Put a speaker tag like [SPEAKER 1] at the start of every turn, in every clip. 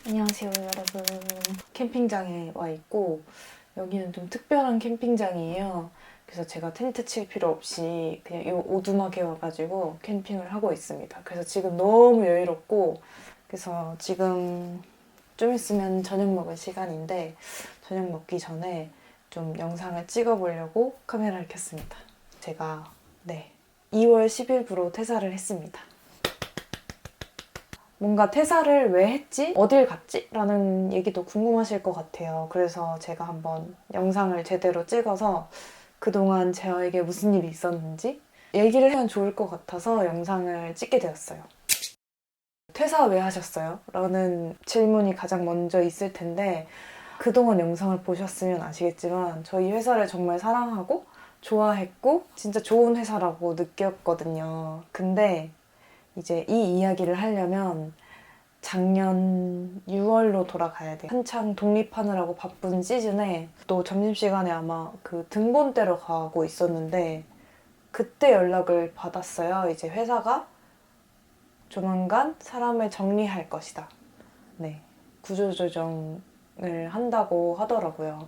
[SPEAKER 1] 안녕하세요, 여러분. 캠핑장에 와 있고, 여기는 좀 특별한 캠핑장이에요. 그래서 제가 텐트 칠 필요 없이 그냥 이 오두막에 와가지고 캠핑을 하고 있습니다. 그래서 지금 너무 여유롭고, 그래서 지금 좀 있으면 저녁 먹을 시간인데, 저녁 먹기 전에 좀 영상을 찍어보려고 카메라를 켰습니다. 제가, 2월 10일부로 퇴사를 했습니다. 뭔가 퇴사를 왜 했지? 어딜 갔지? 라는 얘기도 궁금하실 것 같아요. 그래서 제가 한번 영상을 제대로 찍어서 그동안 저에게 무슨 일이 있었는지 얘기를 하면 좋을 것 같아서 영상을 찍게 되었어요. 퇴사 왜 하셨어요? 라는 질문이 가장 먼저 있을 텐데, 그동안 영상을 보셨으면 아시겠지만 저희 회사를 정말 사랑하고 좋아했고 진짜 좋은 회사라고 느꼈거든요. 근데 이제 이 이야기를 하려면 작년 6월로 돌아가야 돼. 한창 독립하느라고 바쁜 시즌에 또 점심시간에 아마 그 등본 떼러 가고 있었는데 그때 연락을 받았어요. 이제 회사가 조만간 사람을 정리할 것이다. 네. 구조조정을 한다고 하더라고요.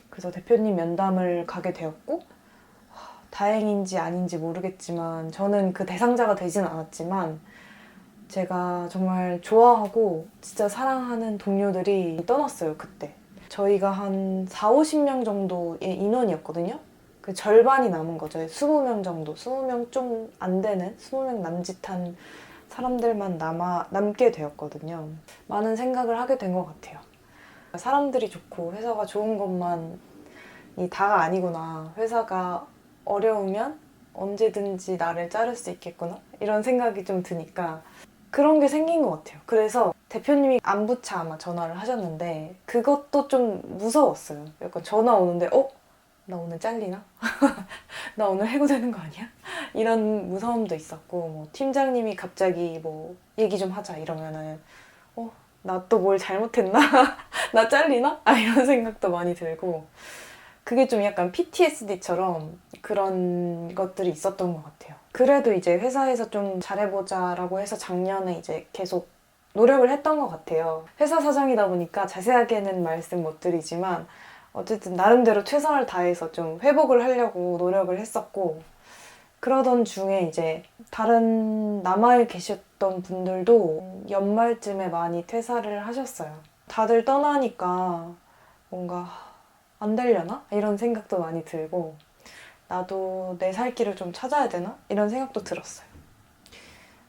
[SPEAKER 1] 그래서 대표님 면담을 가게 되었고, 다행인지 아닌지 모르겠지만 저는 그 대상자가 되진 않았지만 제가 정말 좋아하고 진짜 사랑하는 동료들이 떠났어요, 그때. 저희가 한 4, 50명 정도의 인원이었거든요. 그 절반이 남은 거죠. 20명 정도, 20명 좀 안 되는, 20명 남짓한 사람들만 남게 되었거든요. 많은 생각을 하게 된 것 같아요. 사람들이 좋고 회사가 좋은 것만이 다가 아니구나. 회사가 어려우면 언제든지 나를 자를 수 있겠구나. 이런 생각이 좀 드니까 그런 게 생긴 것 같아요. 그래서 대표님이 안부차 아마 전화를 하셨는데 그것도 좀 무서웠어요. 약간 전화 오는데 나 오늘 잘리나? 나 오늘 해고되는 거 아니야? 이런 무서움도 있었고, 뭐 팀장님이 갑자기 뭐 얘기 좀 하자 이러면은 나 또 뭘 잘못했나? 나 잘리나? 이런 생각도 많이 들고, 그게 좀 약간 PTSD처럼 그런 것들이 있었던 것 같아요. 그래도 이제 회사에서 좀 잘해보자라고 해서 작년에 이제 계속 노력을 했던 것 같아요. 회사 사정이다 보니까 자세하게는 말씀 못 드리지만 어쨌든 나름대로 최선을 다해서 좀 회복을 하려고 노력을 했었고, 그러던 중에 이제 다른 남아 계셨던 분들도 연말쯤에 많이 퇴사를 하셨어요. 다들 떠나니까 뭔가 안 되려나? 이런 생각도 많이 들고, 나도 내 살 길을 좀 찾아야 되나? 이런 생각도 들었어요.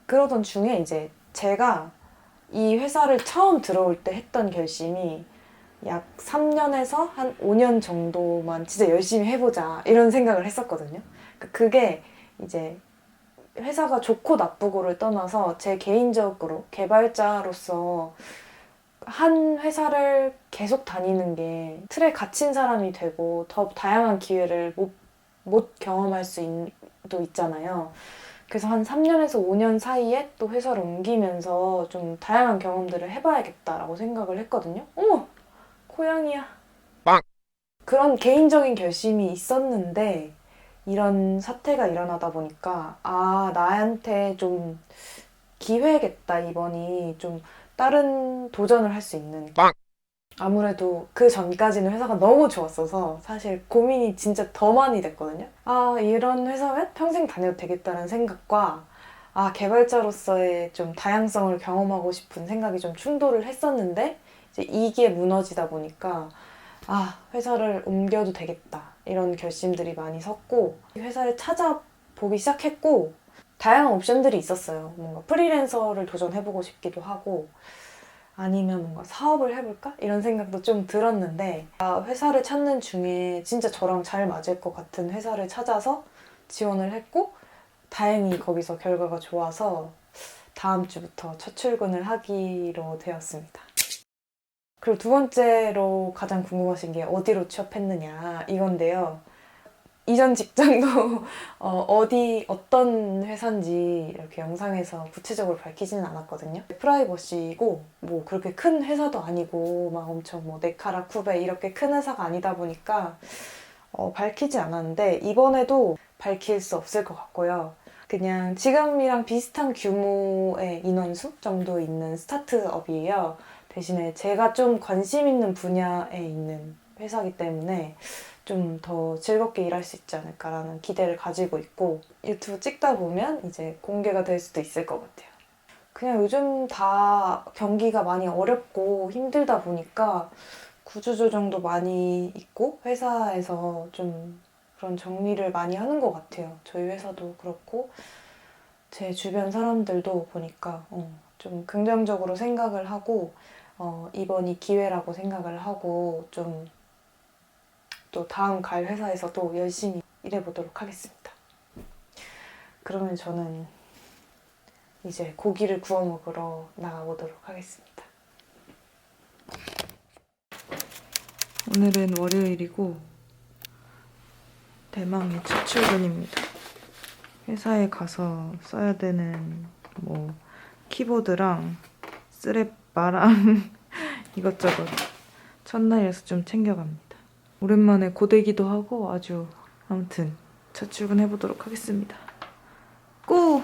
[SPEAKER 1] 그러던 중에 이제 제가 이 회사를 처음 들어올 때 했던 결심이 약 3년에서 한 5년 정도만 진짜 열심히 해보자 이런 생각을 했었거든요. 그게 이제 회사가 좋고 나쁘고를 떠나서 제 개인적으로 개발자로서 한 회사를 계속 다니는 게 틀에 갇힌 사람이 되고 더 다양한 기회를 못 경험할 수도 있잖아요. 그래서 한 3년에서 5년 사이에 또 회사를 옮기면서 좀 다양한 경험들을 해봐야겠다라고 생각을 했거든요. 어머! 고양이야. 빵! 그런 개인적인 결심이 있었는데 이런 사태가 일어나다 보니까 나한테 좀 기회겠다, 이번이. 좀 다른 도전을 할 수 있는. 빵! 아무래도 그 전까지는 회사가 너무 좋았어서 사실 고민이 진짜 더 많이 됐거든요. 이런 회사면 평생 다녀도 되겠다는 생각과 개발자로서의 좀 다양성을 경험하고 싶은 생각이 좀 충돌을 했었는데, 이제 이게 무너지다 보니까 회사를 옮겨도 되겠다 이런 결심들이 많이 섰고, 회사를 찾아보기 시작했고, 다양한 옵션들이 있었어요. 뭔가 프리랜서를 도전해보고 싶기도 하고, 아니면 뭔가 사업을 해볼까? 이런 생각도 좀 들었는데, 회사를 찾는 중에 진짜 저랑 잘 맞을 것 같은 회사를 찾아서 지원을 했고, 다행히 거기서 결과가 좋아서 다음 주부터 첫 출근을 하기로 되었습니다. 그리고 두 번째로 가장 궁금하신 게 어디로 취업했느냐 이건데요. 이전 직장도 어떤 회사인지 이렇게 영상에서 구체적으로 밝히지는 않았거든요. 프라이버시고 뭐 그렇게 큰 회사도 아니고 막 엄청 뭐 네카라 쿠베 이렇게 큰 회사가 아니다 보니까 밝히지 않았는데, 이번에도 밝힐 수 없을 것 같고요. 그냥 지금이랑 비슷한 규모의 인원수 정도 있는 스타트업이에요. 대신에 제가 좀 관심 있는 분야에 있는 회사이기 때문에 좀 더 즐겁게 일할 수 있지 않을까라는 기대를 가지고 있고, 유튜브 찍다 보면 이제 공개가 될 수도 있을 것 같아요. 그냥 요즘 다 경기가 많이 어렵고 힘들다 보니까 구조조정도 많이 있고 회사에서 좀 그런 정리를 많이 하는 것 같아요. 저희 회사도 그렇고 제 주변 사람들도 보니까 좀 긍정적으로 생각을 하고 이번이 기회라고 생각을 하고 좀 또 다음 갈 회사에서도 열심히 일해보도록 하겠습니다. 그러면 저는 이제 고기를 구워 먹으러 나가보도록 하겠습니다. 오늘은 월요일이고 대망의 첫 출근입니다. 회사에 가서 써야 되는 뭐 키보드랑 쓰레빠랑 이것저것 첫날이라서 좀 챙겨갑니다. 오랜만에 고데기도 하고 아주 아무튼 첫 출근해보도록 하겠습니다. 고!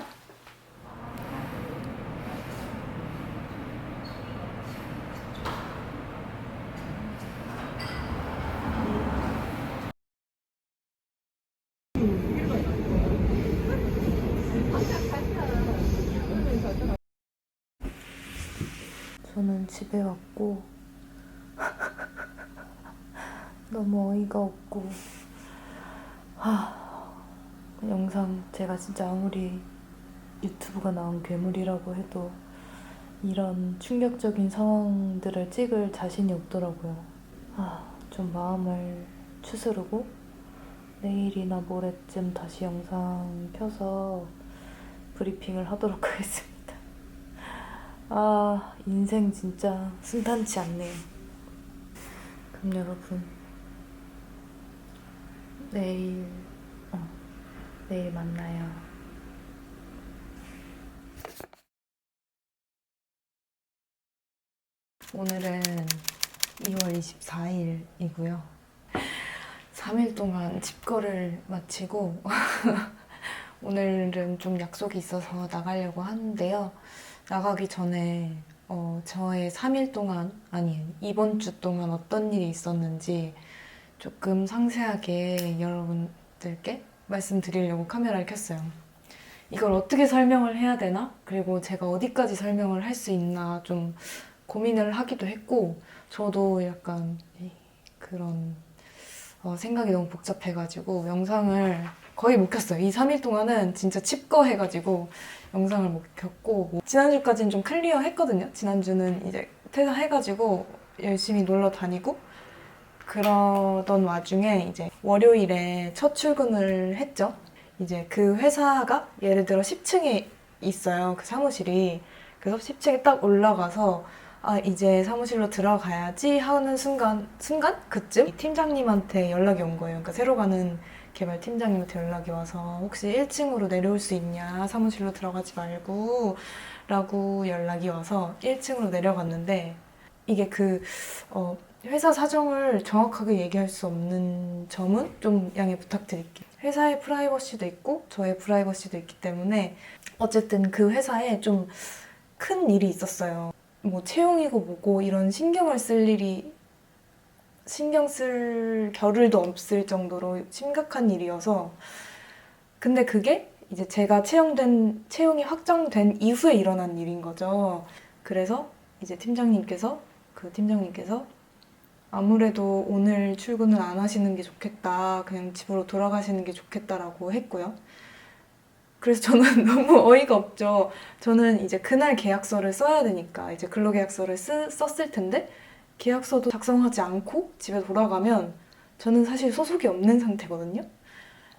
[SPEAKER 1] 저는 집에 왔고 너무 어이가 없고 영상 제가 진짜 아무리 유튜브가 나온 괴물이라고 해도 이런 충격적인 상황들을 찍을 자신이 없더라고요. 좀 마음을 추스르고 내일이나 모레쯤 다시 영상 켜서 브리핑을 하도록 하겠습니다. 인생 진짜 순탄치 않네요. 그럼 여러분 내일 만나요. 오늘은 2월 24일이고요. 3일 동안 집거를 마치고 오늘은 좀 약속이 있어서 나가려고 하는데요. 나가기 전에 저의 3일 동안, 아니 이번 주 동안 어떤 일이 있었는지 조금 상세하게 여러분들께 말씀드리려고 카메라를 켰어요. 이걸 어떻게 설명을 해야 되나? 그리고 제가 어디까지 설명을 할 수 있나 좀 고민을 하기도 했고, 저도 약간 그런 생각이 너무 복잡해가지고 영상을 거의 못 켰어요. 이 3일 동안은 진짜 칩거해가지고 영상을 못 켰고, 지난주까지는 좀 클리어 했거든요. 지난주는 이제 퇴사해가지고 열심히 놀러 다니고 그러던 와중에 이제 월요일에 첫 출근을 했죠. 이제 그 회사가 예를 들어 10층에 있어요. 그 사무실이. 그래서 10층에 딱 올라가서 이제 사무실로 들어가야지 하는 순간? 그쯤? 팀장님한테 연락이 온 거예요. 그러니까 새로 가는 개발 팀장님한테 연락이 와서 혹시 1층으로 내려올 수 있냐? 사무실로 들어가지 말고 라고 연락이 와서 1층으로 내려갔는데, 이게 회사 사정을 정확하게 얘기할 수 없는 점은 좀 양해 부탁드릴게요. 회사의 프라이버시도 있고 저의 프라이버시도 있기 때문에 어쨌든 그 회사에 좀 큰 일이 있었어요. 뭐 채용이고 뭐고 이런 신경 쓸 겨를도 없을 정도로 심각한 일이어서, 근데 그게 이제 제가 채용이 확정된 이후에 일어난 일인 거죠. 그래서 이제 그 팀장님께서 아무래도 오늘 출근을 안 하시는 게 좋겠다, 그냥 집으로 돌아가시는 게 좋겠다라고 했고요. 그래서 저는 너무 어이가 없죠. 저는 이제 그날 계약서를 써야 되니까 이제 근로계약서를 썼을 텐데 계약서도 작성하지 않고 집에 돌아가면 저는 사실 소속이 없는 상태거든요.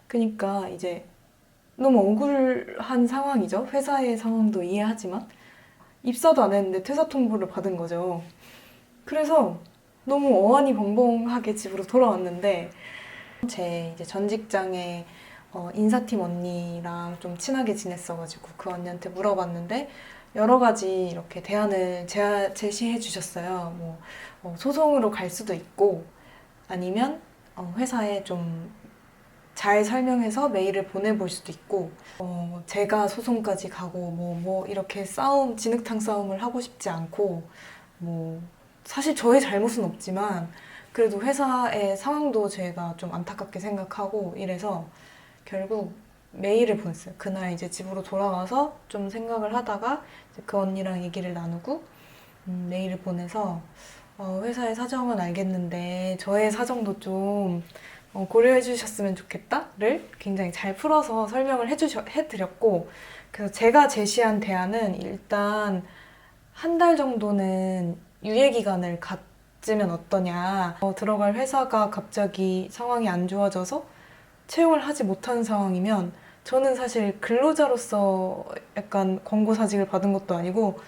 [SPEAKER 1] 그러니까 이제 너무 억울한 상황이죠. 회사의 상황도 이해하지만 입사도 안 했는데 퇴사 통보를 받은 거죠. 그래서 너무 어안이 벙벙하게 집으로 돌아왔는데, 제 이제 전 직장의 인사팀 언니랑 좀 친하게 지냈어가지고 그 언니한테 물어봤는데 여러 가지 이렇게 대안을 제시해 주셨어요. 소송으로 갈 수도 있고 아니면 회사에 좀 잘 설명해서 메일을 보내볼 수도 있고, 제가 소송까지 가고 이렇게 진흙탕 싸움을 하고 싶지 않고 뭐 사실 저의 잘못은 없지만 그래도 회사의 상황도 제가 좀 안타깝게 생각하고 이래서 결국 메일을 보냈어요. 그날 이제 집으로 돌아와서 좀 생각을 하다가 이제 그 언니랑 얘기를 나누고 메일을 보내서 회사의 사정은 알겠는데 저의 사정도 좀 고려해 주셨으면 좋겠다를 굉장히 잘 풀어서 설명을 해드렸고 그래서 제가 제시한 대안은 일단 한 달 정도는 유예 기간을 갖으면 어떠냐. 들어갈 회사가 갑자기 상황이 안 좋아져서 채용을 하지 못한 상황이면 저는 사실 근로자로서 약간 권고사직을 받은 것도 아니고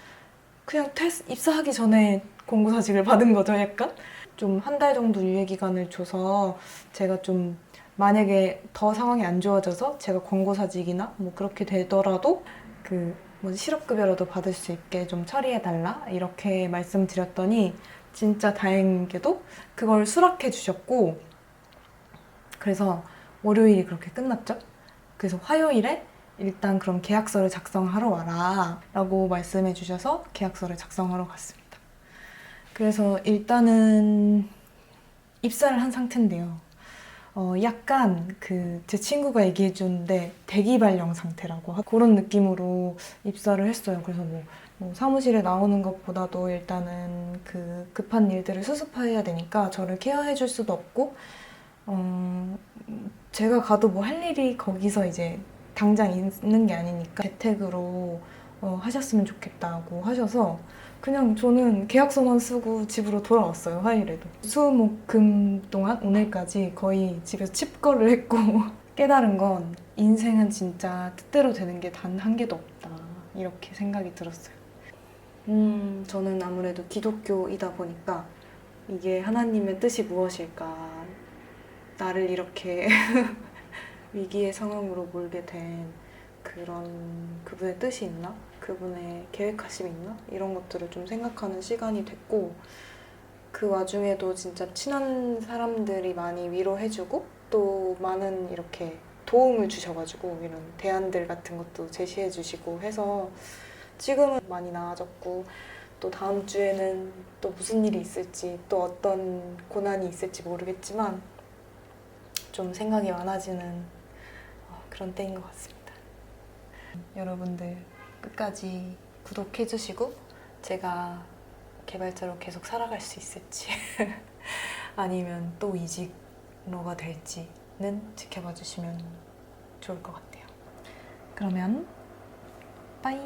[SPEAKER 1] 그냥 입사하기 전에 권고사직을 받은 거죠, 약간. 좀 한 달 정도 유예 기간을 줘서 제가 좀 만약에 더 상황이 안 좋아져서 제가 권고사직이나 뭐 그렇게 되더라도 그 뭐지 실업급여라도 받을 수 있게 좀 처리해달라 이렇게 말씀드렸더니 진짜 다행히도 그걸 수락해 주셨고 그래서 월요일이 그렇게 끝났죠. 그래서 화요일에 일단 그럼 계약서를 작성하러 와라 라고 말씀해 주셔서 계약서를 작성하러 갔습니다. 그래서 일단은 입사를 한 상태인데요. 약간 제 친구가 얘기해 주는데 대기발령 상태라고 그런 느낌으로 입사를 했어요. 그래서 뭐 사무실에 나오는 것보다도 일단은 그 급한 일들을 수습해야 되니까 저를 케어해 줄 수도 없고 제가 가도 뭐 할 일이 거기서 이제 당장 있는 게 아니니까 재택으로 하셨으면 좋겠다고 하셔서 그냥 저는 계약서만 쓰고 집으로 돌아왔어요. 화요일에도. 수, 목, 금 동안 오늘까지 거의 집에서 칩거를 했고 깨달은 건 인생은 진짜 뜻대로 되는 게 단 한 개도 없다. 이렇게 생각이 들었어요. 저는 아무래도 기독교이다 보니까 이게 하나님의 뜻이 무엇일까? 나를 이렇게 위기의 상황으로 몰게 된 그분의 뜻이 있나? 그분의 계획하심이 있나? 이런 것들을 좀 생각하는 시간이 됐고 그 와중에도 진짜 친한 사람들이 많이 위로해주고 또 많은 이렇게 도움을 주셔가지고 이런 대안들 같은 것도 제시해주시고 해서 지금은 많이 나아졌고 또 다음 주에는 또 무슨 일이 있을지 또 어떤 고난이 있을지 모르겠지만 좀 생각이 많아지는 그런 때인 것 같습니다. 여러분들 끝까지 구독해주시고 제가 개발자로 계속 살아갈 수 있을지 아니면 또 이직로가 될지는 지켜봐 주시면 좋을 것 같아요. 그러면 빠이.